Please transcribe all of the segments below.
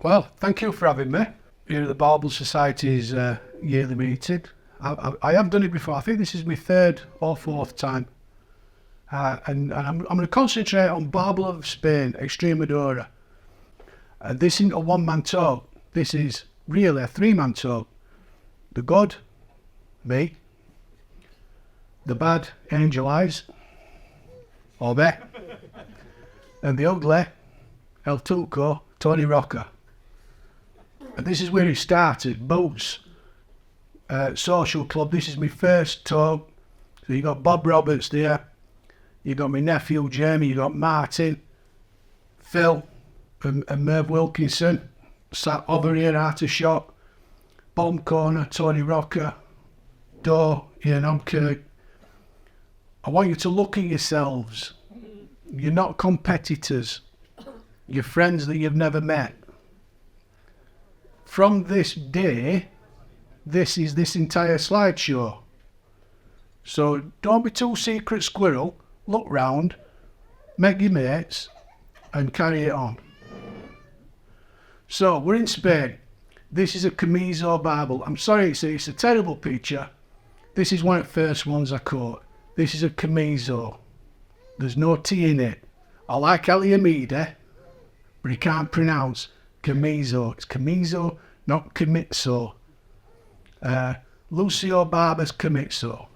Well, thank you for having me here at the Barbel Society's yearly meeting. I have done it before. I think this is my third or fourth time. And I'm going to concentrate on Barbel of Spain, Extremadura. This isn't a one-man talk. This is really a three-man talk. The good, me. The bad, Angel Eyes, or me. And the ugly, El Tuco, Tony Rocca. And this is where it started, Boots Social Club. This is my first talk. So you got Bob Roberts there, you got my nephew Jamie, you got Martin, Phil, and Merv Wilkinson, sat over here out of shot, bottom corner, Tony Rocca, door, Ian Omkirk. I want you to look at yourselves. You're not competitors. You're friends that you've never met. From this day, this is this entire slideshow. So don't be too secret squirrel. Look round, make your mates, and carry it on. So we're in Spain. This is a Camiso Barbel. I'm sorry, it's a terrible picture. This is one of the first ones I caught. This is a Camiso. There's no T in it. I like Aliamida, but he can't pronounce Camiso. It's Camiso, not Camitso. Lucio Barbas Camitso.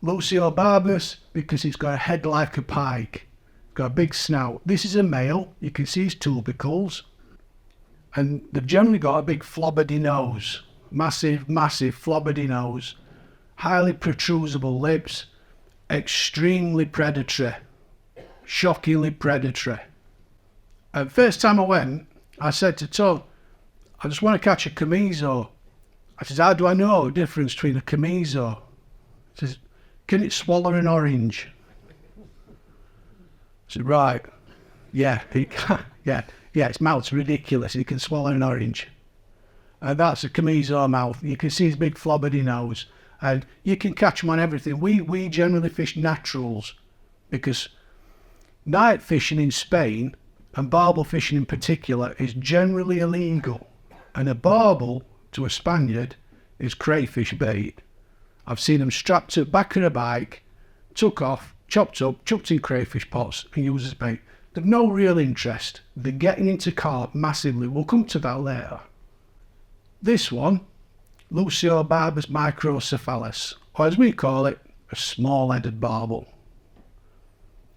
Lucio Barbas because he's got a head like a pike. Got a big snout. This is a male. You can see his tubercles. And they've generally got a big flobberdy nose. Massive, massive flobberdy nose. Highly protrusible lips. Extremely predatory. Shockingly predatory. And first time I went, I said to Tom, I just want to catch a Camiso. I said, how do I know the difference between a Camiso? He says, can it swallow an orange? I said, right. Yeah, it can. Yeah, its mouth's ridiculous. It can swallow an orange. And that's a Camiso mouth. You can see his big flobberdy nose. And you can catch them on everything. We generally fish naturals because night fishing in Spain, and barbel fishing in particular, is generally illegal. And a barbel to a Spaniard is crayfish bait. I've seen them strapped to the back of a bike, took off, chopped up, chucked in crayfish pots and used as bait. They've no real interest. They're getting into carp massively. We'll come to that later. This one, Lucio Barbas microcephalus, or as we call it, a small-headed barbel.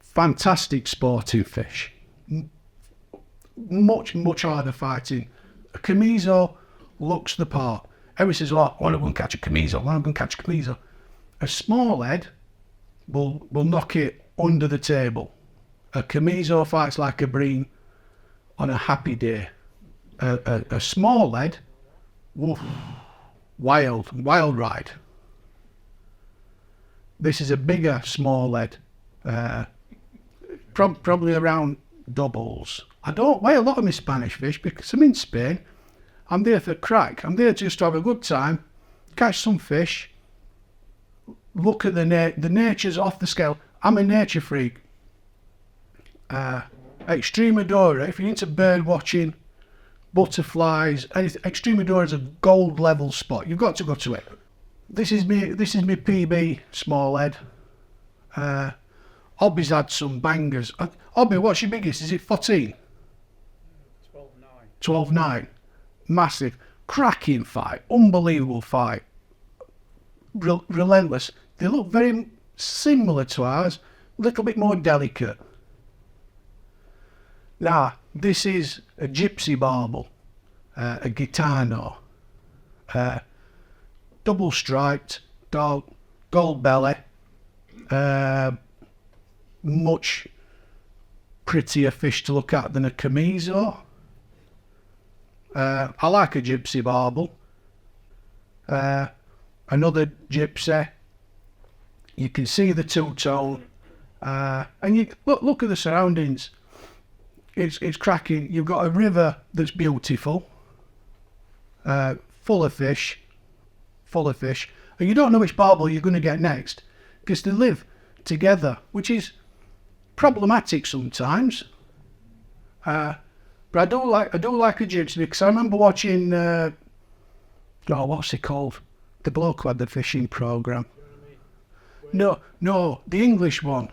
Fantastic sporting fish. Much harder fighting. A Camiso looks the part. Everyone says, oh, I want to go and catch a Camiso. I want to go and catch a Camiso. A small head will knock it under the table. A Camiso fights like a bream on a happy day. A small head, woof, wild ride. This is a bigger small head. Probably around doubles. I don't weigh a lot of my Spanish fish because I'm in Spain. I'm there for crack. I'm there just to have a good time, catch some fish, look at the nature's off the scale. I'm a nature freak. Extremadura, if you're into bird watching, butterflies, anything, Extremadura is a gold level spot. You've got to go to it. This is me PB small head. Hobby's had some bangers. Hobby, what's your biggest? Is it 14? 12.9. Massive. Cracking fight. Unbelievable fight. Relentless. They look very similar to ours. A little bit more delicate. Now, this is a gypsy barbel. A gitano. Double striped. Gold belly. Much prettier fish to look at than a Camiso. I like a gypsy barbel. Another gypsy. You can see the two-tone. And you look at the surroundings. It's cracking. You've got a river that's beautiful. Full of fish. And you don't know which barbel you're going to get next because they live together, which is problematic sometimes. But But I do like a gypsy because I remember watching. What's it called? The bloke who had the fishing program. No, the English one.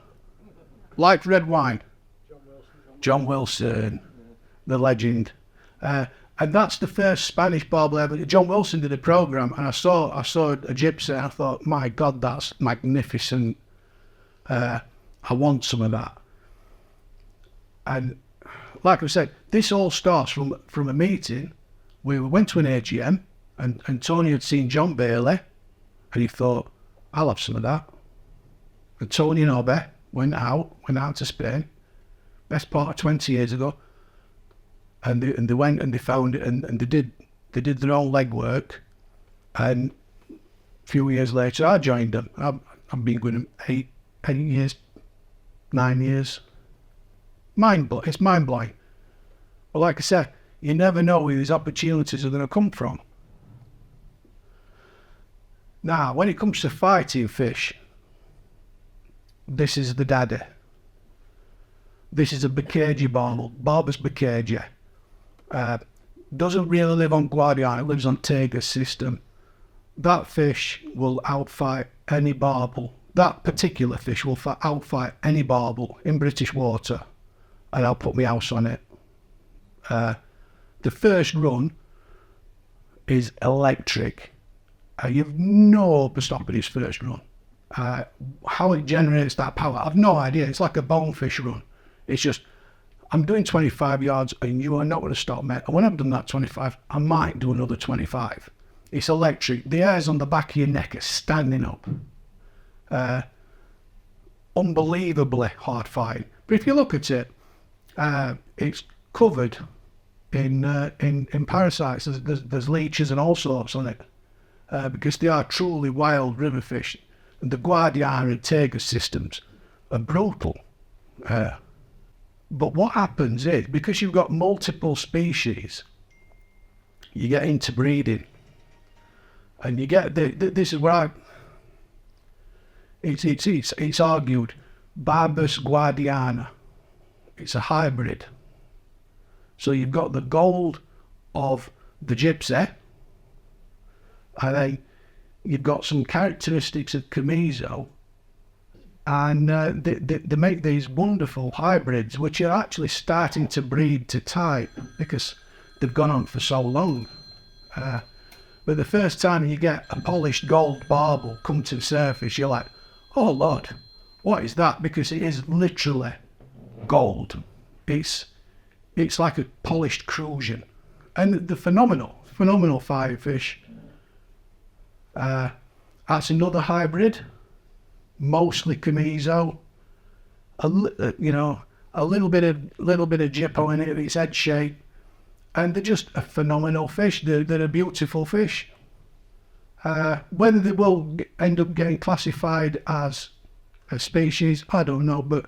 Like red wine. John Wilson, the legend. And that's the first Spanish barbel ever. John Wilson did a program, and I saw a gypsy, and I thought, my God, that's magnificent. I want some of that. And like I said, this all starts from a meeting. We went to an AGM, and Tony had seen John Bailey, and he thought, I'll have some of that. And Tony and Obby went out to Spain, best part of 20 years ago, and they went and they found it, and they did their own legwork, and a few years later I joined them. I've been with them 8 years, 9 years. It's mind blowing. But like I said, you never know where these opportunities are going to come from. Now, when it comes to fighting fish, this is the daddy. This is a Baccagia barbel, Barbus Baccagia. Doesn't really live on Guadiana, it lives on Tagus system. That fish will outfight any barbel. That particular fish will outfight any barbel in British water, and I'll put my house on it. The first run is electric. You've no hope of stopping his first run. How it generates that power, I've no idea. It's like a bonefish run. It's just, I'm doing 25 yards and you are not going to stop me. And when I've done that 25, I might do another 25. It's electric. The hairs on the back of your neck are standing up. Unbelievably hard fighting. But if you look at it, it's covered in parasites. There's leeches and all sorts on it, because they are truly wild river fish. And the Guadiana and Tagus systems are brutal. But what happens is, because you've got multiple species, you get interbreeding, and you get this is where it's argued, Barbus Guadiana. It's a hybrid. So you've got the gold of the gypsy, and then you've got some characteristics of Camiso, and they make these wonderful hybrids, which are actually starting to breed to type because they've gone on for so long. But the first time you get a polished gold barbel come to the surface, you're like, oh Lord, what is that? Because it is literally gold. It's like a polished crucian, and the phenomenal fire fish. That's another hybrid, mostly Camiso. A little bit of Gippo in it, its head shape, and they're just a phenomenal fish. They're a beautiful fish. Whether they will end up getting classified as a species, I don't know, but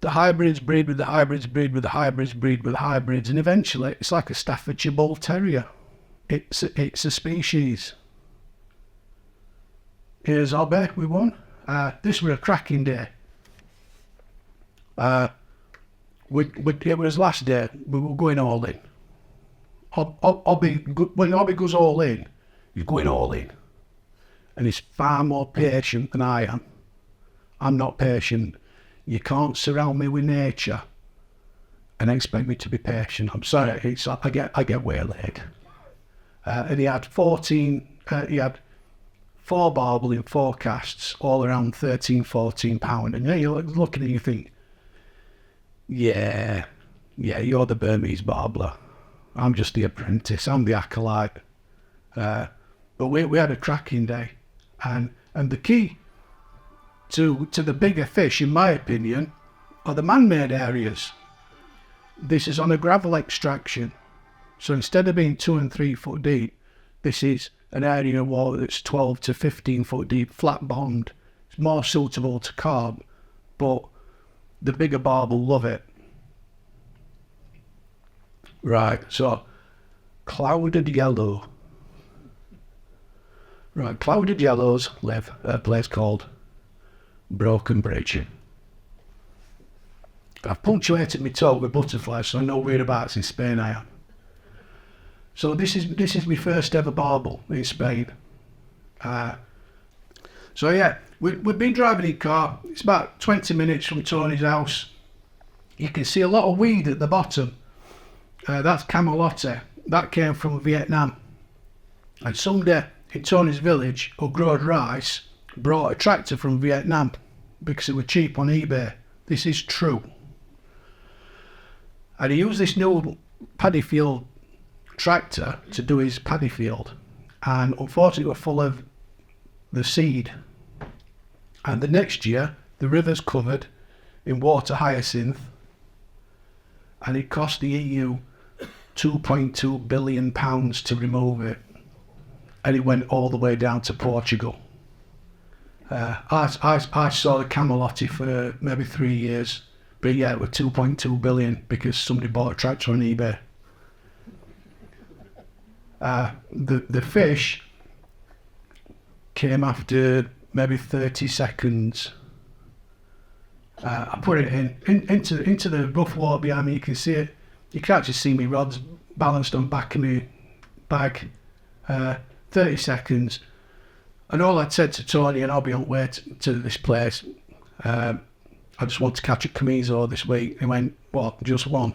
the hybrids breed with the hybrids, breed with the hybrids, breed with the hybrids, and eventually it's like a Staffordshire Bull Terrier. It's a species. Here's Obby, we won. This was a cracking day. It was last day, we were going all in. When Obby goes all in, he's going all in. And he's far more patient than I am. I'm not patient. You can't surround me with nature and expect me to be patient. I'm sorry, I get waylaid. And he had 4 barbel in 4 casts, all around 13, 14 pound. And you're looking and you think, yeah, you're the Burmese barbler. I'm just the apprentice, I'm the acolyte. But we had a cracking day. And the key to the bigger fish, in my opinion, are the man-made areas. This is on a gravel extraction. So instead of being 2 and 3 foot deep, this is an area of water that's 12 to 15 foot deep, flat bottomed. It's more suitable to carp, but the bigger barbel love it. Right, so clouded yellow. Right, clouded yellows live at a place called Broken Bridge. I've punctuated my talk with butterflies, so I know whereabouts in Spain I am. So this is my first ever barbel in Spain. So yeah, we've been driving in car. It's about 20 minutes from Tony's house. You can see a lot of weed at the bottom. That's camelote. That came from Vietnam. And somebody in Tony's village who growed rice brought a tractor from Vietnam because it was cheap on eBay. This is true. And he used this new paddy field tractor to do his paddy field, and unfortunately it was full of the seed. And the next year the river's covered in water hyacinth, and it cost the EU £2.2 billion to remove it, and it went all the way down to Portugal. I saw the camelote for maybe 3 years, but yeah, it was 2.2 billion because somebody bought a tractor on eBay. The fish came after maybe 30 seconds. I put it into the rough water behind me. You can see it. You can actually see me rods balanced on back of my bag. 30 seconds. And all I'd said to Tony, and I'll be on way to this place, I just want to catch a camiso this week. He went, what, just one?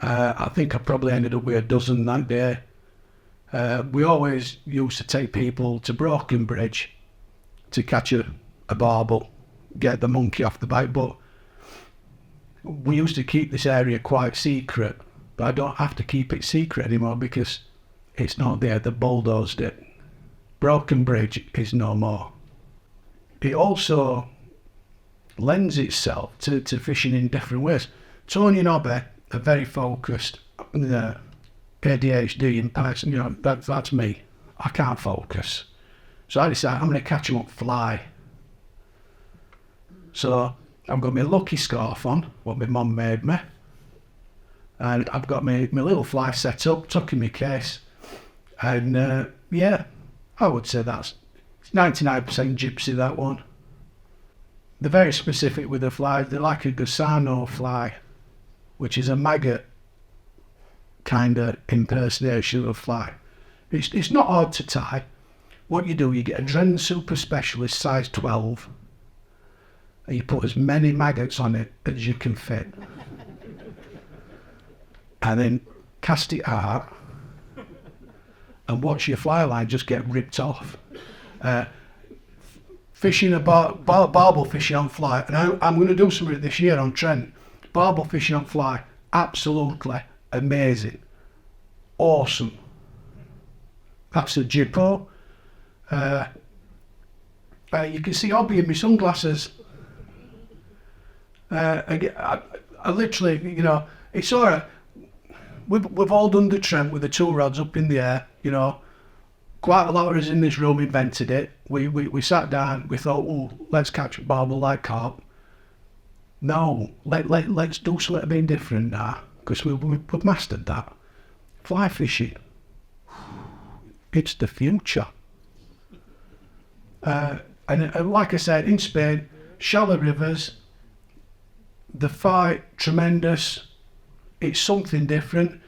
I think I probably ended up with a dozen that day. We always used to take people to Broken Bridge to catch a barbel, get the monkey off the bite, but we used to keep this area quite secret, but I don't have to keep it secret anymore because it's not there. They bulldozed it. Broken Bridge is no more. It also lends itself to fishing in different ways. Tony and Obby are very focused. ADHD in person, you know, that's me. I can't focus. So I decided I'm going to catch them up fly. So I've got my lucky scarf on, what my mum made me. And I've got my little fly set up, tucked in my case. And yeah, I would say it's 99% gypsy, that one. They're very specific with the flies. They're like a gusano fly, which is a maggot kind of impersonation of a fly. It's not hard to tie. What you do, you get a Dren Super Specialist size 12, and you put as many maggots on it as you can fit. And then cast it out and watch your fly line just get ripped off. Fishing a barbel fishing on fly, and I'm going to do something this year on Trent. Barbel fishing on fly, absolutely amazing, awesome. That's a jippo. You can see Obby in my sunglasses. I literally, you know, it's alright. We've all done the Trent with the two rods up in the air, you know. Quite a lot of us in this room invented it. We sat down, we thought, oh, let's catch a barbel like carp. No, let's do something a bit different now, because we've mastered that. Fly fishing, it's the future. And like I said, in Spain, shallow rivers, the fight, tremendous. It's something different.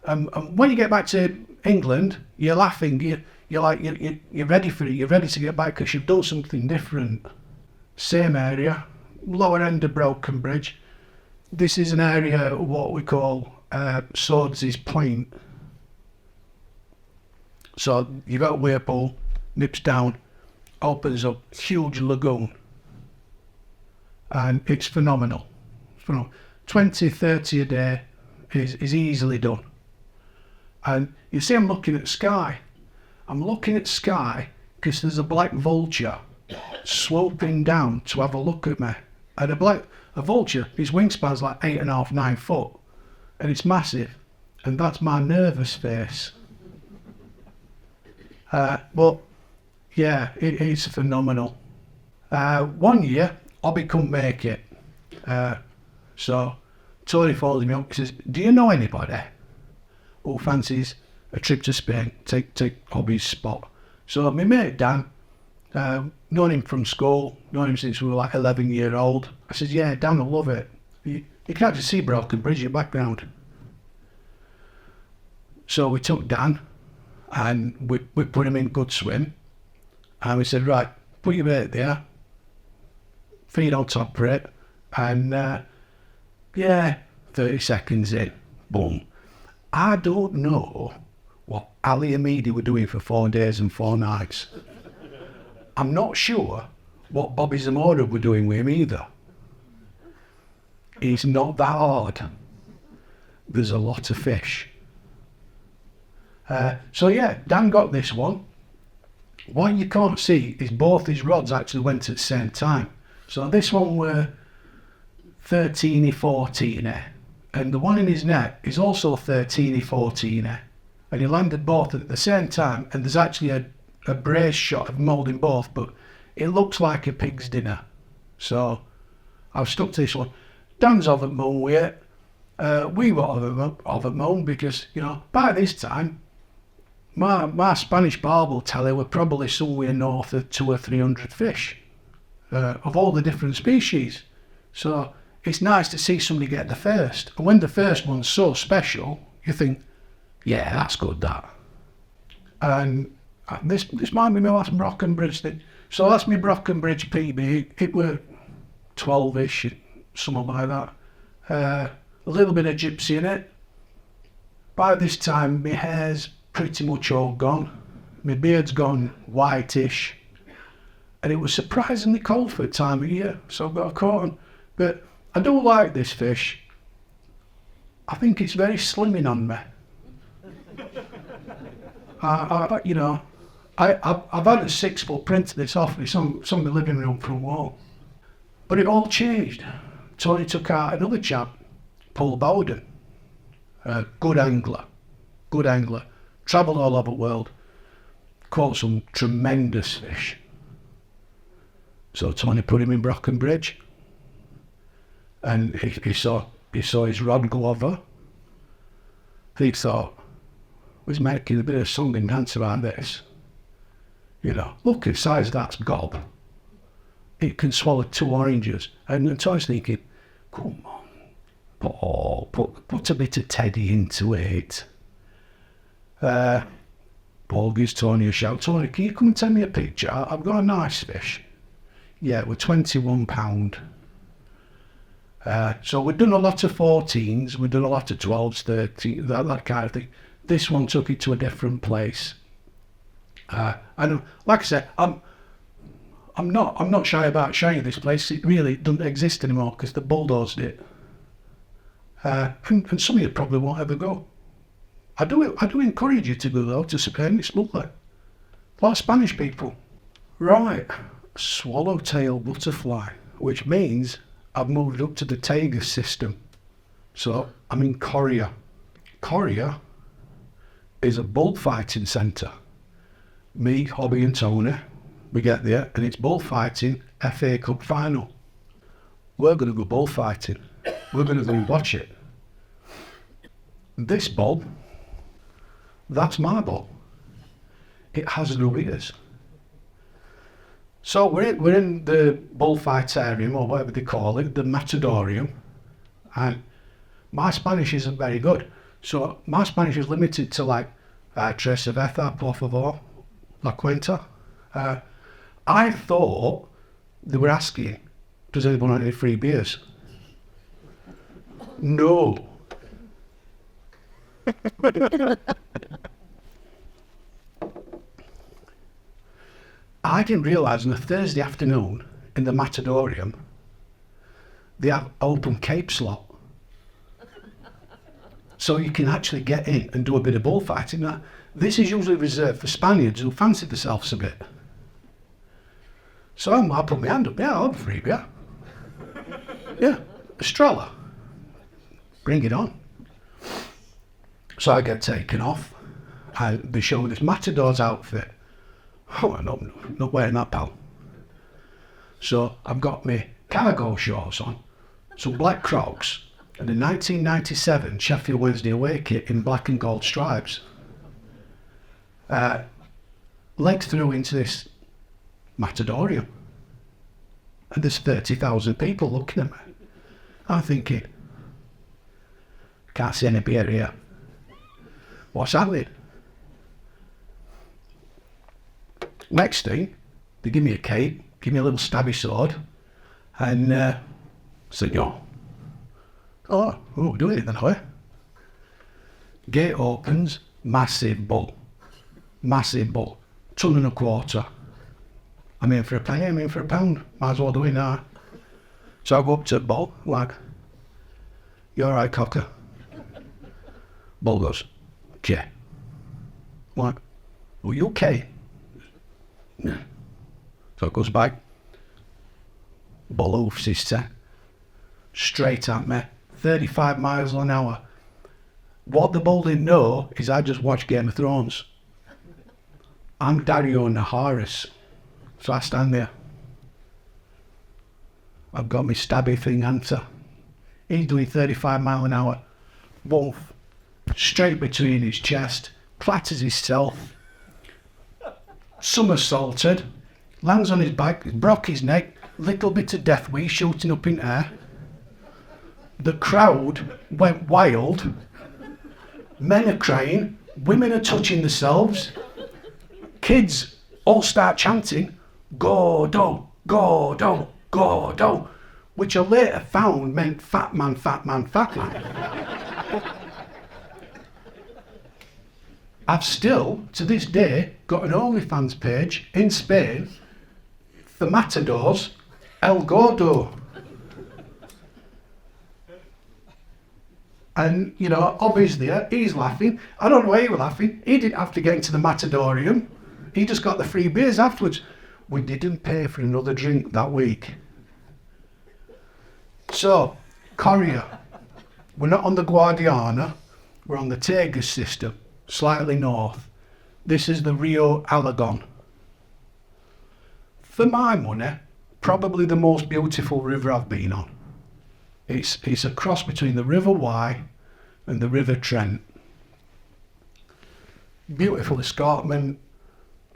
And when you get back to England, you're laughing. You're ready for it. You're ready to get back because you've done something different. Same area, lower end of Broken Bridge. This is an area of what we call Swords' Point. So you've got a whirlpool, nips down, opens up, huge lagoon, and it's phenomenal. 20, 30 a day is easily done. And you see I'm looking at sky. I'm looking at sky because there's a black vulture swooping down to have a look at me. And a vulture, his wingspan's like 8.5, 9 foot, and it's massive. And that's my nervous face. But yeah, it's phenomenal. 1 year, Obby couldn't make it. So Tony follows me up and says, do you know anybody who fancies a trip to Spain? Take Obby's spot. So my mate Dan, known him from school, known him since we were like 11-year-old. I said, yeah, Dan will love it. You can actually see Broken Bridge in the background. So we took Dan and we put him in good swim. And we said, right, put your bait there, feed on top for it, and 30 seconds in, boom. I don't know what Ali Hamidi were doing for 4 days and 4 nights. I'm not sure what Bobby Zamora were doing with him either. It's not that hard. There's a lot of fish. So yeah, Dan got this one. What you can't see is both his rods actually went at the same time. So this one were 13 14, and the one in his net is also 13 14, and he landed both at the same time, and there's actually a brace shot of moulding both, but it looks like a pig's dinner. So I've stuck to this one. Dan's over the moon with it. We were over the moon because, you know, by this time, my Spanish barbel tally were probably somewhere north of 200 or 300 fish of all the different species. So it's nice to see somebody get the first. And when the first one's so special, you think, yeah, that's good, that. And this might be my last Brocken Bridge thing. So that's my Brocken Bridge PB. It were 12-ish, something like that. A little bit of gypsy in it. By this time, my hair's pretty much all gone. My beard's gone whitish. And it was surprisingly cold for the time of year, so I've got a coat on. But I do like this fish. I think it's very slimming on me. You know, I've had a 6-foot print of this off. It's on my living room front wall. But it all changed. Tony took out another chap, Paul Bowden, good angler, travelled all over the world, caught some tremendous fish. So Tony put him in Brocken Bridge, and he saw his rod go over. He thought, was making a bit of song and dance about this. You know, look at the size of that gob. It can swallow 2 oranges. And Tony's thinking, come on, Paul, put a bit of Teddy into it. Paul gives Tony a shout. Tony, can you come and take me a picture? I've got a nice fish. Yeah, we're £21. So we've done a lot of 14s, we've done a lot of 12s, 13s, that kind of thing. This one took it to a different place. And like I said, I'm not shy about showing this place. It really doesn't exist anymore because they bulldozed it. And some of you probably won't ever go. I do encourage you to go though, to Spain. It's lovely. A lot of Spanish people. Right, swallowtail butterfly, which means I've moved up to the Tagus system. So I'm in Coria. Coria is a bullfighting centre. Me, Hobby and Tony, we get there and it's bullfighting FA Cup final. We're going to go bullfighting. We're going to go and watch it. This bull, that's my bull. It has no ears. So we're in the bullfightarium, or whatever they call it, the matadorium, and my Spanish isn't very good. So my Spanish is limited to like tres cerveza, por favor, la cuenta. I thought they were asking, does anyone want any free beers? No. I didn't realise on a Thursday afternoon in the matadorium they have open cape slot. So you can actually get in and do a bit of bullfighting. Now, this is usually reserved for Spaniards who fancy themselves a bit. So I put my hand up, yeah, I'll have a free beer. Yeah, Estrella. Bring it on. So I get taken off. They show me this matador's outfit. Oh, I'm not wearing that, pal. So I've got my cargo shorts on, some black Crocs, and a 1997 Sheffield Wednesday away kit in black and gold stripes. Legs through into this matadorium. And there's 30,000 people looking at me. I'm thinking, can't see any beer here. What's happening? Next thing, they give me a cape, give me a little stabby sword, and senor. Oh, we're doing it then, are we? Gate opens, massive bull. Massive bull. Ton and a quarter. I'm in for a penny, I'm in for a pound. Might as well do it now. So I go up to the bull, like, you alright, cocker? Bull goes, okay. Like, are you okay? Yeah. So it goes back. Bull hoofs his tail. Straight at me. 35 miles an hour. What the bull didn't know is I just watched Game of Thrones. I'm Dario Naharis. So I stand there. I've got my stabby thing answer. He's doing 35 mile an hour. Wolf. Straight between his chest. Clatters himself. Somersaulted. Lands on his back. Broke his neck. Little bit of death wish shooting up in air. The crowd went wild. Men are crying. Women are touching themselves. Kids all start chanting, Gordo, Gordo, Gordo, which I later found meant fat man, fat man, fat man. I've still, to this day, got an OnlyFans page in Spain, the Matadors, El Gordo. And, you know, obviously he's laughing. I don't know why he was laughing. He didn't have to get into the Matadorium. He just got the free beers afterwards. We didn't pay for another drink that week. So, Coria. We're not on the Guadiana. We're on the Tagus system, slightly north. This is the Rio Alagon. For my money, probably the most beautiful river I've been on. It's a cross between the River Wye and the River Trent. Beautiful escarpment,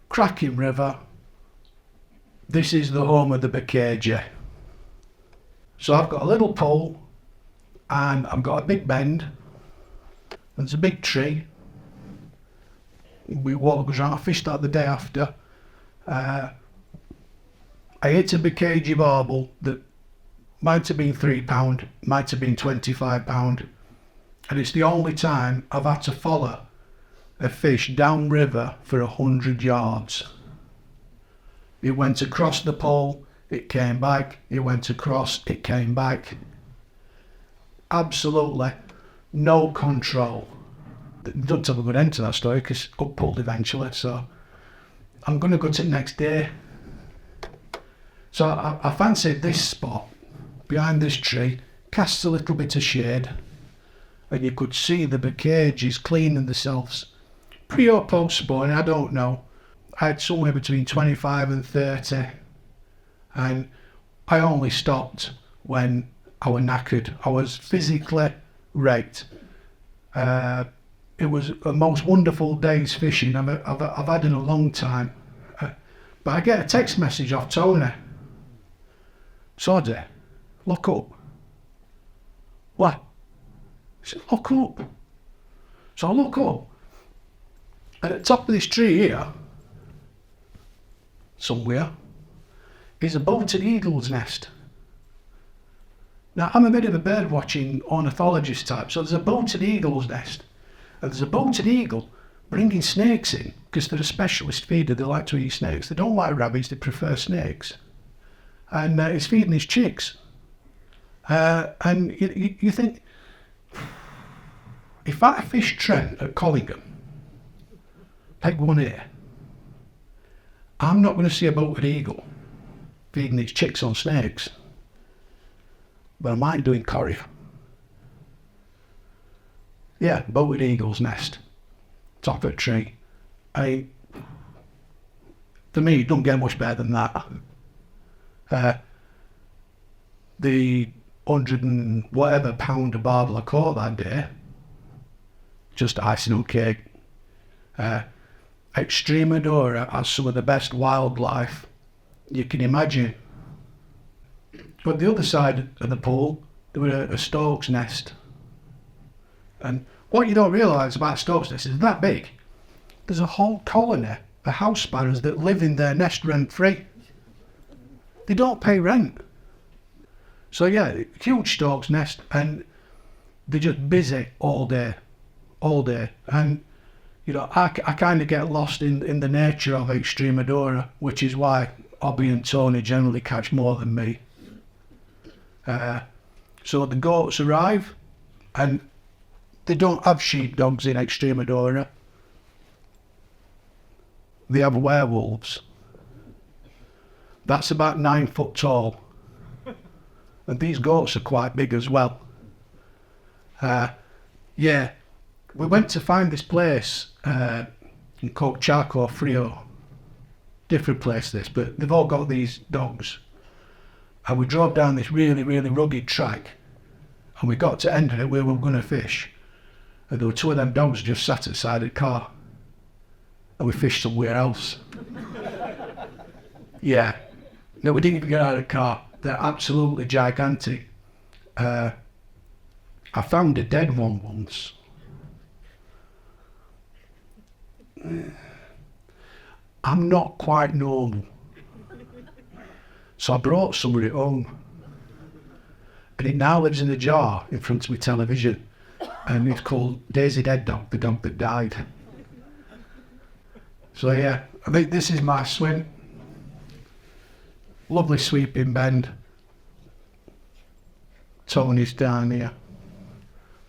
cracking river. This is the home of the Baccagie. So I've got a little pole and I've got a big bend. There's a big tree. We walked around, I fished that the day after. I hit a Baccagie barbel that might have been £3, might have been £25, and it's the only time I've had to follow a fish downriver for 100 yards. It went across the pole, it came back, it went across, it came back. Absolutely no control. Don't have a good end to that story because it got pulled eventually, so I'm going to go to the next day. So I fancied this spot. Behind this tree, casts a little bit of shade, and you could see the Baccagies cleaning themselves. Pre or post spawning, I don't know. I had somewhere between 25 and 30, and I only stopped when I was knackered. I was physically wrecked. It was the most wonderful day's fishing I've had in a long time. But I get a text message off Tony. Sorry. Look up. What? I said, look up. So I look up. And at the top of this tree here, somewhere, is a bolted eagle's nest. Now, I'm a bit of a bird watching ornithologist type, so there's a bolted eagle's nest. And there's a bolted eagle bringing snakes in, because they're a specialist feeder, they like to eat snakes. They don't like rabbits, they prefer snakes. And he's feeding his chicks. And you think, if I fish Trent at Collingham, peg one here, I'm not going to see a bolted eagle feeding its chicks on snakes. But I might do in Coria. Yeah, bolted eagle's nest, top of a tree. To me, it don't get much better than that. The 100 and whatever pound of barbel I caught that day, just icing on cake. Extremadura has some of the best wildlife you can imagine. But the other side of the pool, there was a stork's nest. And what you don't realise about stork's nest is that big. There's a whole colony of house sparrows that live in their nest rent-free. They don't pay rent. So yeah, huge stork's nest, and they're just busy all day. And I kind of get lost in the nature of Extremadura, which is why Obbie and Tony generally catch more than me. So the goats arrive, and they don't have sheepdogs in Extremadura. They have werewolves. That's about 9 foot tall. And these goats are quite big as well. Yeah, we went to find this place called Charco Frio. Different place this, but they've all got these dogs. And we drove down this really, really rugged track, and we got to end of it where we were going to fish. And there were 2 of them dogs just sat outside the car. And we fished somewhere else. Yeah. No, we didn't even get out of the car. They're absolutely gigantic. I found a dead one once. I'm not quite normal. So I brought some of it home. And it now lives in a jar in front of my television. And it's called Daisy Dead Dog, the dog that died. So yeah, I think this is my swim. Lovely sweeping bend. Tony's down here.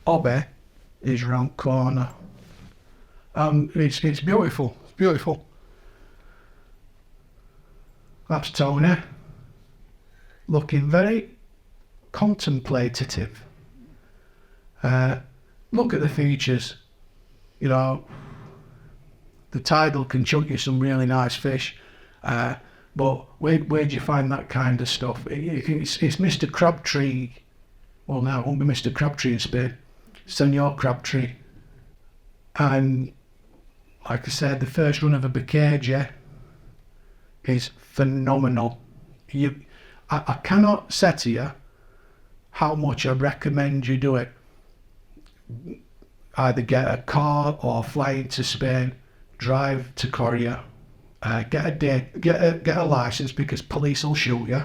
Obbie is round corner. It's beautiful. It's beautiful. That's Tony. Looking very contemplative. Look at the features. The tidal can chuck you some really nice fish, but where'd you find that kind of stuff? It's Mr. Crabtree. Well, now it won't be Mr. Crabtree in Spain. Senor Crabtree. And like I said, the first run of a Baccagia is phenomenal. I cannot say to you how much I recommend you do it. Either get a car or fly into Spain, drive to Korea, get a license, because police will shoot you.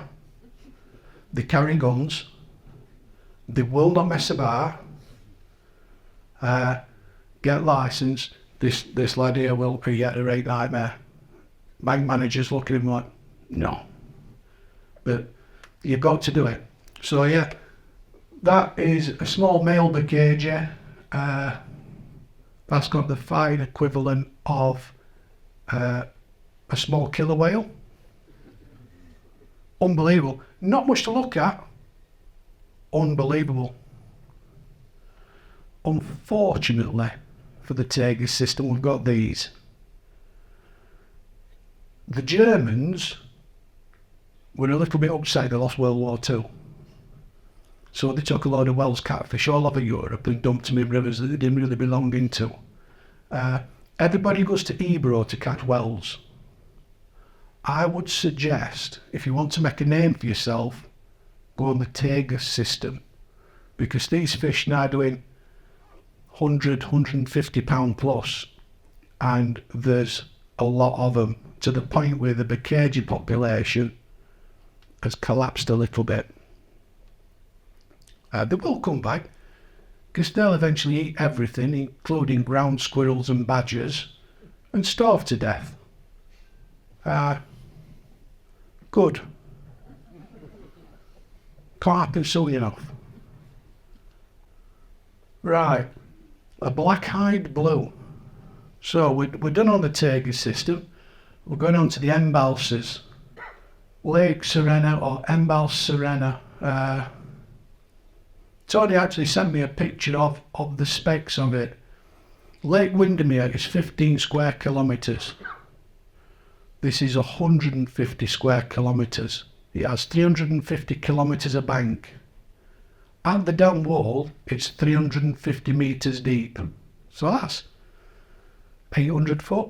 They carry guns. They will not mess about. Get license. This lad here will be a right nightmare. Bank managers look at him like, no. But you've got to do it. So yeah, that is a small male Baccagia. That's got the fine equivalent of a small killer whale. Unbelievable. Not much to look at. Unbelievable. Unfortunately for the Tagus system, we've got these. The Germans were a little bit upset they lost World War II. So they took a load of Welsh catfish all over Europe and dumped them in rivers that they didn't really belong into. Everybody goes to Ebro to catch whales. I would suggest, if you want to make a name for yourself, go on the Tagus system, because these fish now doing 100, 150 pound plus, and there's a lot of them, to the point where the Baccagia population has collapsed a little bit. They will come back, because they'll eventually eat everything, including ground squirrels and badgers, and starve to death. Good. Can't happen soon enough. Right, a black-eyed blue. So we're done on the Tagus system. We're going on to the Embalses. Lake Serena, or Embalse Serena. Tony actually sent me a picture of the specs of it. Lake Windermere is 15 square kilometres. This is 150 square kilometres. It has 350 kilometres of bank. At the dam wall, it's 350 metres deep. So that's 800 foot,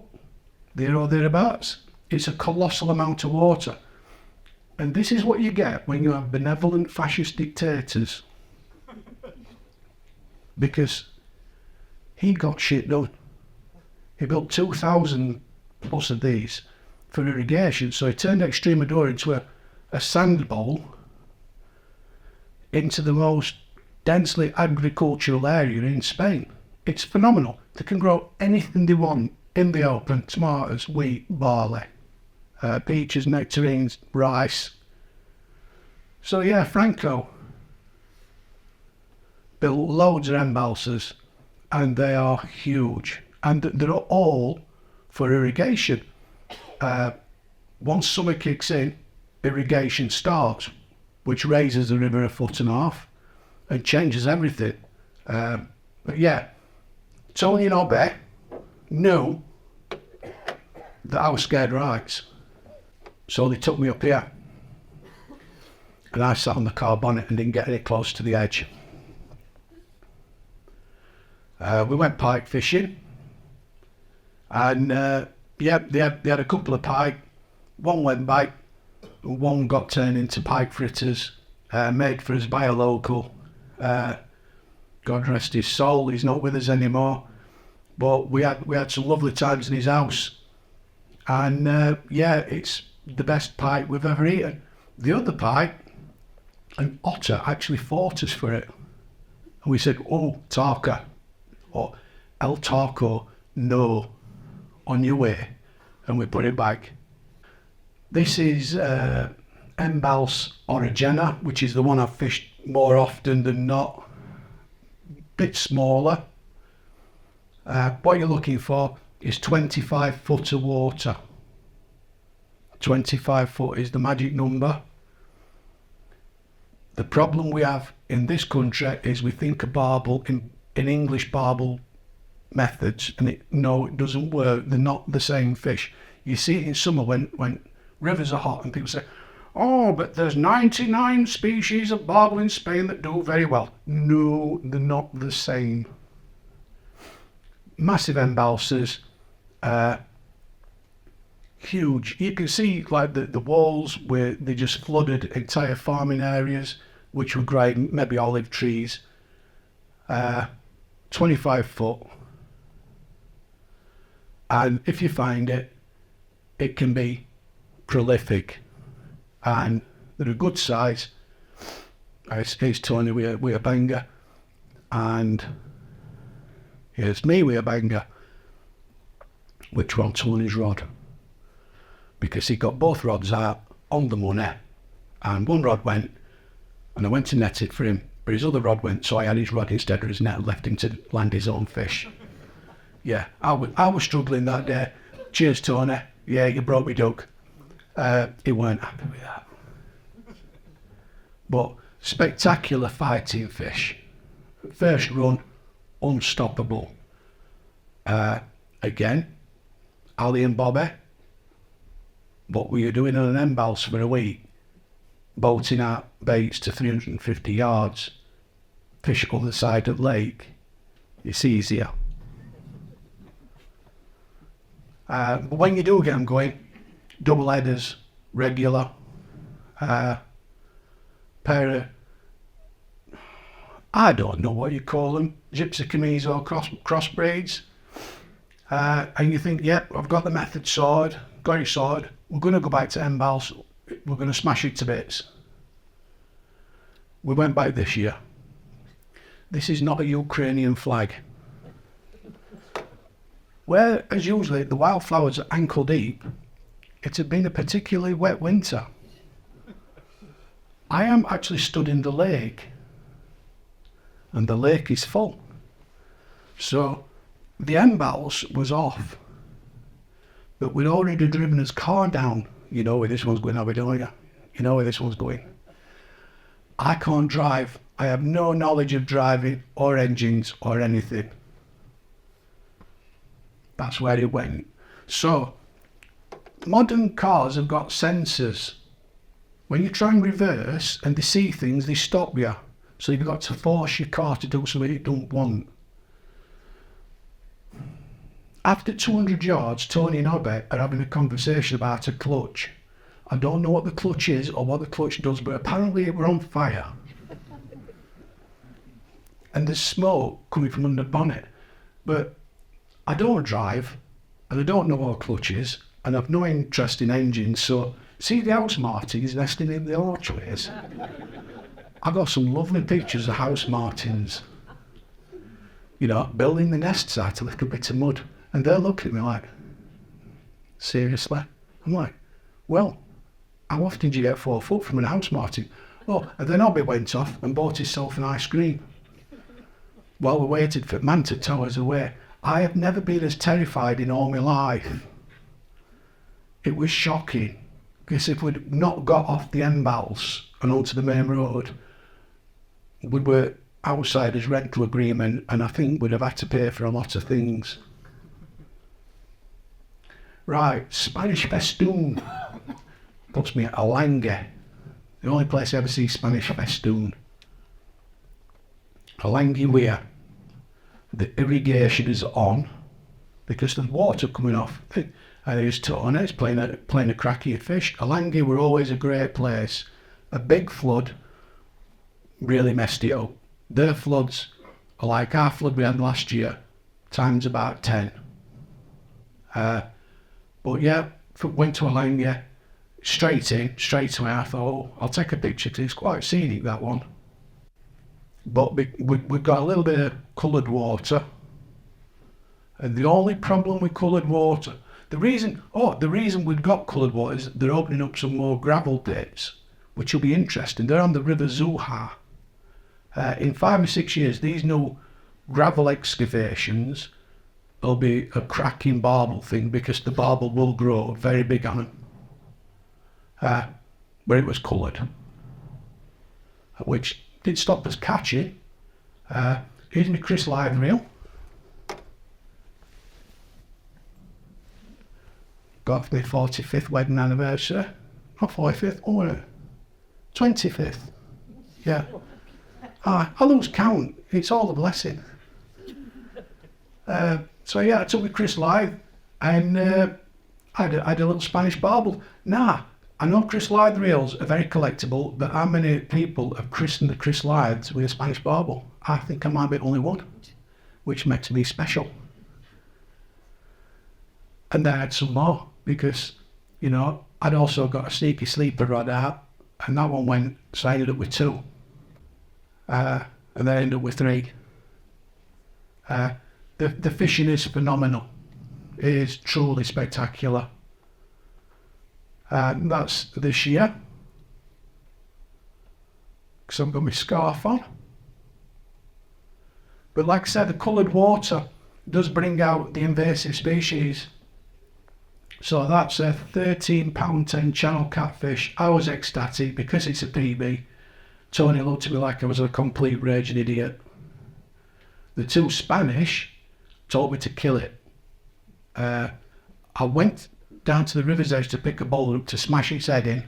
there or thereabouts. It's a colossal amount of water. And this is what you get when you have benevolent fascist dictators. Because he got shit done. He built 2,000 plus of these for irrigation. So he turned Extremadura into a sand bowl into the most densely agricultural area in Spain. It's phenomenal. They can grow anything they want in the open: tomatoes, wheat, barley, peaches, nectarines, rice. So yeah, Franco built loads of embalses, and they are huge, and they're all for irrigation. Once summer kicks in, irrigation starts, which raises the river 1.5 feet and changes everything. But yeah, Tony and Obbe knew that I was scared rights, so they took me up here, and I sat on the car bonnet and didn't get any close to the edge. We went pike fishing, and yeah, they had a couple of pike. One went bite, one got turned into pike fritters, made for us by a local. God rest his soul, he's not with us anymore. But we had some lovely times in his house, and yeah, it's the best pike we've ever eaten. The other pike, an otter actually fought us for it, and we said, "Oh, Tarka," or "El Tarco, no, on your way," and we put it back. This is Embalse Origena, which is the one I've fished more often than not. Bit smaller. What you're looking for is 25 foot of water. 25 foot is the magic number. The problem we have in this country is we think of barbel in English barbel methods, and it doesn't work. They're not the same fish. You see it in summer when rivers are hot and people say, "Oh, but there's 99 species of barbel in Spain that do very well." No, they're not the same. Massive embalses, huge. You can see like the walls where they just flooded entire farming areas, which were growing maybe olive trees. 25 foot. And if you find it, it can be prolific, and they're a good size. Here's Tony with a banger, and here's me with a banger, which one Tony's rod, because he got both rods out on the money, and one rod went, and I went to net it for him, but his other rod went, so I had his rod instead of his net, left him to land his own fish. Yeah, I was struggling that day. Cheers, Tony. Yeah, you brought me duck. He weren't happy with that. But spectacular fighting fish. First run, unstoppable. Again, Ali and Bobby, what were you doing on an embalse for a week? Boating out baits to 350 yards. Fish on the side of the lake. It's easier. But when you do get them going, double headers, regular, pair of, I don't know what you call them, gypsy camise or crossbreeds, and you think, yep, I've got the method sorted, got it sorted, we're going to go back to Embalse, we're going to smash it to bits. We went back this year. This is not a Ukrainian flag. Where, as usually, the wildflowers are ankle deep, it had been a particularly wet winter. I am actually stood in the lake, and the lake is full. So the embalse was off, but we'd already driven his car down. You know where this one's going, Abby, don't you? You know where this one's going. I can't drive. I have no knowledge of driving or engines or anything. That's where it went. So modern cars have got sensors. When you try and reverse and they see things, they stop you. So you've got to force your car to do something it don't want. After 200 yards, Tony and Obbe are having a conversation about a clutch. I don't know what the clutch is or what the clutch does, but apparently it were on fire. And there's smoke coming from under the bonnet. But I don't drive, and I don't know what a clutch is, and I've no interest in engines, so see the house martins nesting in the archways? I got some lovely pictures of house martins, you know, building the nests out of a little bit of mud, and they're looking at me like, seriously? I'm like, well, how often do you get 4 foot from a house martin? Oh, and then Hobby went off and bought himself an ice cream. While we waited for man to tow us away, I have never been as terrified in all my life. It was shocking, because if we'd not got off the Embalses and onto the main road, we were outside his rental agreement, and I think we'd have had to pay for a lot of things. Right, Spanish festoon puts me at Alange, the only place I ever see Spanish festoon. Alange Weir. The irrigation is on because there's water coming off. And he's towing it, it's playing a cracky fish. Alange were always a great place. A big flood really messed it up. Their floods are like our flood we had last year, times about 10. But yeah, went to Alange, straight away. I thought, oh, I'll take a picture because it's quite scenic, that one. But we've got a little bit of coloured water, and the only problem with coloured water, the reason we've got coloured water is they're opening up some more gravel pits, which will be interesting. They're on the River Zuha. In 5 or 6 years, these new gravel excavations will be a cracking barbel thing, because the barbel will grow very big on them. But it was coloured, which did stop us catching. Here's my Chris Live reel. Got for my 45th wedding anniversary. Not 45th, oh no, 25th. Yeah. I lose count, it's all a blessing. So yeah, I took my Chris Live, and I had a little Spanish barbel. Now, I know Chris Live reels are very collectible, but how many people have christened the Chris Lives with a Spanish barbel? I think I might be only one, which makes me special. And I had some more, because, you know, I'd also got a sneaky sleeper rod out, and that one went, so I ended up with 2. And then I ended up with 3. The fishing is phenomenal. It is truly spectacular. That's this year, because I've got my scarf on. But like I said, the coloured water does bring out the invasive species. So that's a £13.10 channel catfish. I was ecstatic because it's a PB. Tony looked at me like I was a complete raging idiot. The 2 Spanish told me to kill it. I went down to the river's edge to pick a boulder up to smash its head in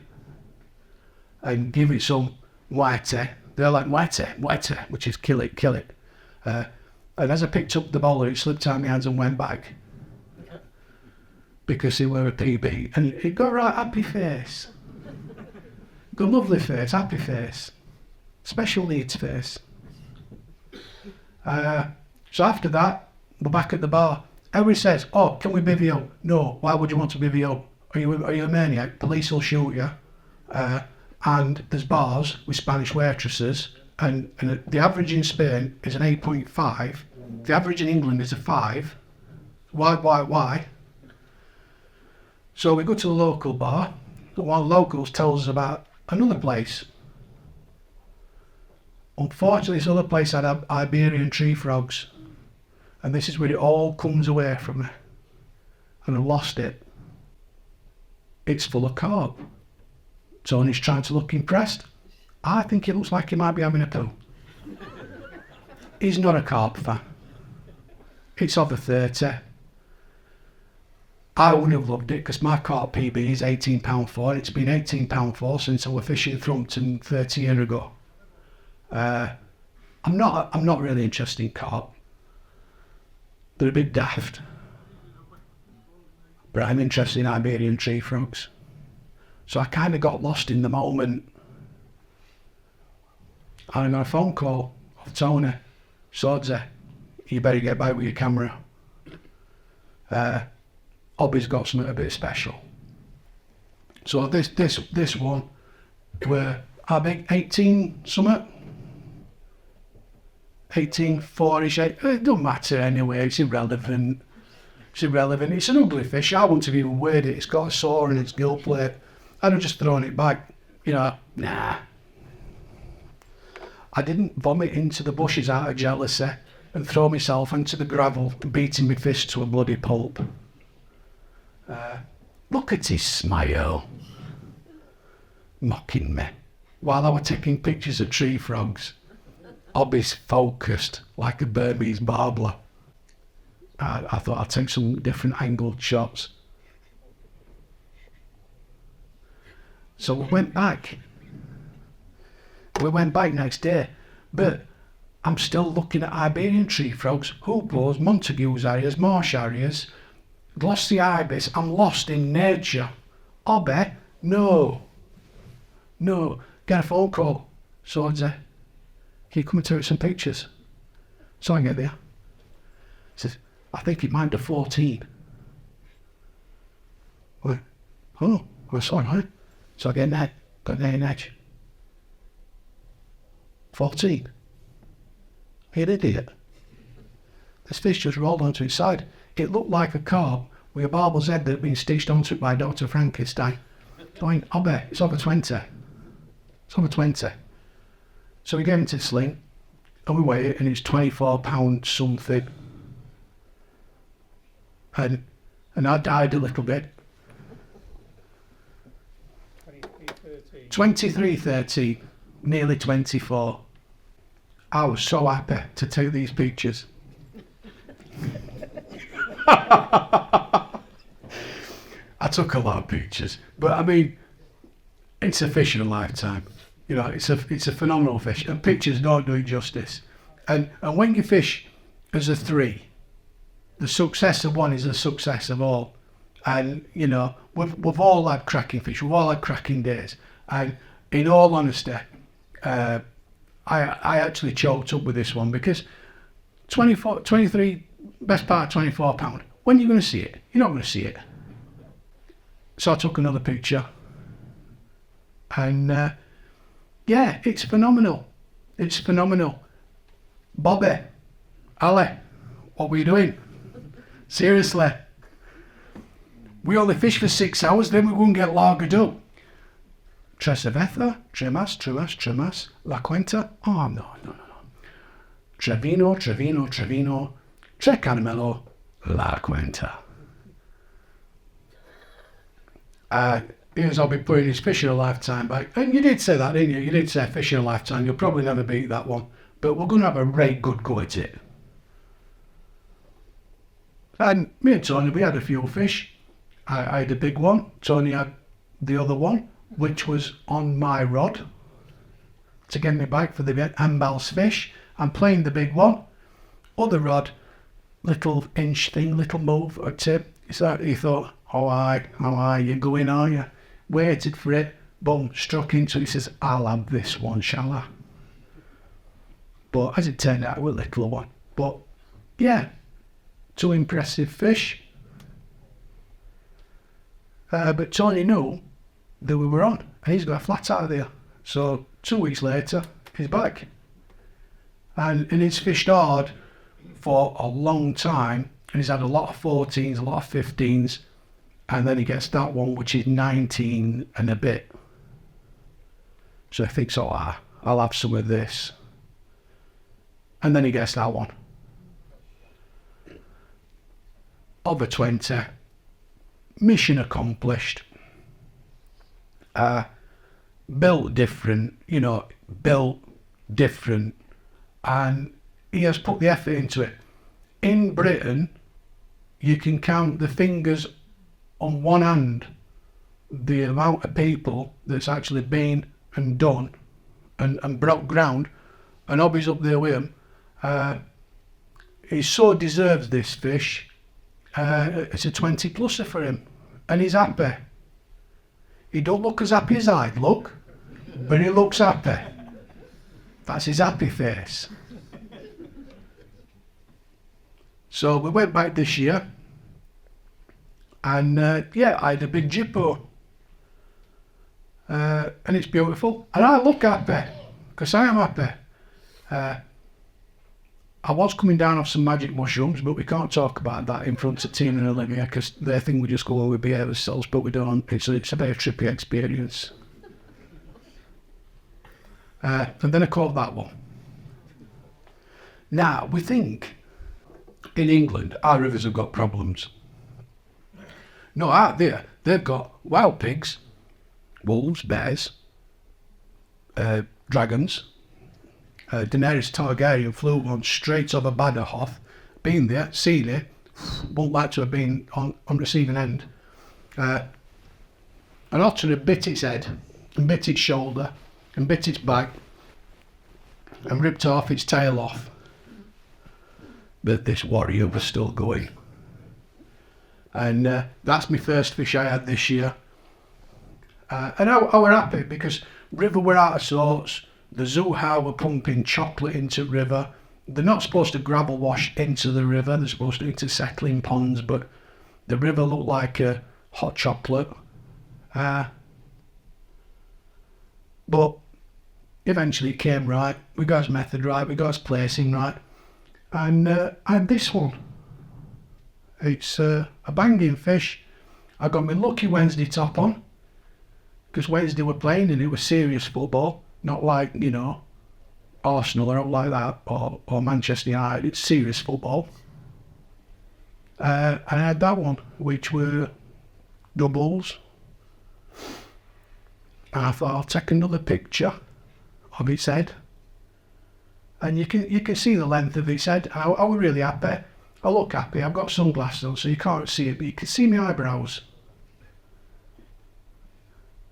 and give it some muerte. They're like muerte, which is kill it. And as I picked up the boulder, it slipped out of my hands and went back, because it were a PB, and it got a right happy face. Got a lovely face, happy face, special needs face. So after that, we're back at the bar. Everybody says, oh, can we bivvy up? No, why would you want to bivvy up? Are you a maniac? Police will shoot you. And there's bars with Spanish waitresses, and the average in Spain is an 8.5. The average in England is a 5. Why? So we go to the local bar, and one of the locals tells us about another place. Unfortunately, this other place had Iberian tree frogs, and this is where it all comes away from me, and I lost it. It's full of carp. Tony's trying to look impressed. I think it looks like he might be having a poo. He's not a carp fan. It's over 30. I wouldn't have loved it, because my carp PB is £18.4, and it's been £18.4 since I was fishing Thrumpton 30 years ago. I'm not really interested in carp. They're a bit daft. But I'm interested in Iberian tree frogs. So I kind of got lost in the moment. And I got a phone call off Tony. Swordsy, you better get back with your camera. Hobby's got something a bit special. So this one, were how big? 18 something? 18.4-ish. It don't matter anyway, it's irrelevant. It's irrelevant. It's an ugly fish. I wouldn't have even weighed it. It's got a sore in its gill plate. I'd have just thrown it back. You know, nah. I didn't vomit into the bushes out of jealousy and throw myself into the gravel, beating my fist to a bloody pulp. Look at his smile, mocking me, while I was taking pictures of tree frogs. Hobby's focused like a Burmese barbler. I thought I'd take some different angled shots. So we went back. We went back next day, but I'm still looking at Iberian tree frogs, hoopoes, Montagues areas, marsh areas, glossy ibis. I'm lost in nature. Hobby, no. Get a phone call. Swordsy, can you come and take some pictures? So I get there. He says, I think it might be 14. Well, sorry, right? So I get an edge. Got an edge. 14. You're an idiot. This fish just rolled onto its side. It looked like a carp with a barbel's head that had been stitched onto it by Dr. Frankenstein. Going, Hobby, it's over 20. It's over 20. So we gave him to the sling, and we weighed it, and it's 24 pounds something. And I died a little bit. 23.13, nearly 24. I was so happy to take these pictures. I took a lot of pictures, but I mean, it's a fish in a lifetime. You know, it's a phenomenal fish, and pictures don't do it justice. And when you fish as a three, the success of one is the success of all. And you know, we've all had cracking fish, we've all had cracking days. And in all honesty, I actually choked up with this one because 23, best part of 24 pound. When are you going to see it? You're not going to see it. So I took another picture, and yeah, it's phenomenal. It's phenomenal. Bobby, Ali, what were you doing? Seriously. We only fish for 6 hours, then we wouldn't get lagered up. Treseveta, Tremas, La Cuenta. Oh, no. Trevino, Tre Caramello, La Cuenta. Here's I'll be putting his fish in a lifetime back. And you did say that, didn't you? You did say fish in a lifetime. You'll probably never beat that one. But we're going to have a right good go at it. And me and Tony, we had a few fish. I had a big one. Tony had the other one, which was on my rod to get me back for the Embalses fish. I'm playing the big one. Other rod, little inch thing, little move or tip. So he thought, how are you going, are you? Waited for it, boom, struck into it. He says, I'll have this one, shall I? But as it turned out, it was a little one. But yeah, 2 impressive fish. But Tony knew that we were on, and he's got a flat out of there. So 2 weeks later, he's back. And he's fished hard for a long time, and he's had a lot of 14s, a lot of 15s, and then he gets that one, which is 19 and a bit. So he thinks, oh, I'll have some of this. And then he gets that one. Over 20. Mission accomplished. Built different, and he has put the effort into it. In Britain, you can count the fingers on one hand the amount of people that's actually been and done and broke ground, and Hobby's up there with him. He so deserves this fish. It's a 20 pluser for him, and he's happy. He don't look as happy as I'd look, but he looks happy. That's his happy face. So we went back this year, and yeah, I had a big jippo. And it's beautiful, and I look happy, because I am happy. I was coming down off some magic mushrooms, but we can't talk about that in front of Tina and Olivia, because they think we just go over, we behave ourselves, but we don't. It's a very trippy experience. And then I caught that one. Now, we think in England our rivers have got problems. No, out there, they've got wild pigs, wolves, bears, dragons. Daenerys Targaryen flew one straight over Baderhoth, been there, seen it, won't like to have been on receiving end. An otter had bit its head, and bit its shoulder, and bit its back, and ripped half its tail off. But this warrior was still going. And that's my first fish I had this year. And I were happy, because river were out of sorts. The zoo how were pumping chocolate into river. They're not supposed to gravel wash into the river, they're supposed to into settling ponds, but the river looked like a hot chocolate. But eventually it came right, we got his method right, we got his placing right, and I had this one. It's a banging fish. I got my lucky Wednesday top on, because Wednesday were playing and it was serious football. Not like, you know, Arsenal or not like that, or Manchester United. It's serious football. And I had that one, which were doubles. And I thought, I'll take another picture of its head. And you can see the length of its head. I was really happy. I look happy. I've got sunglasses on, so you can't see it, but you can see my eyebrows.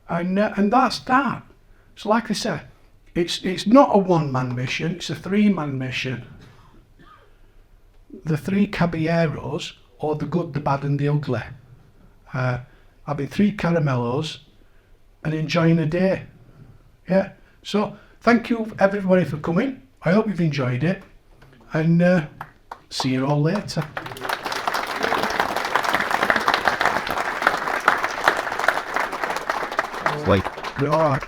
And that's that. So like I said, it's not a one-man mission, it's a three-man mission. The three caballeros, or the good, the bad and the ugly. Having 3 caramellos and enjoying a day. Yeah, so thank you everybody for coming. I hope you've enjoyed it, and see you all later. Like, All right.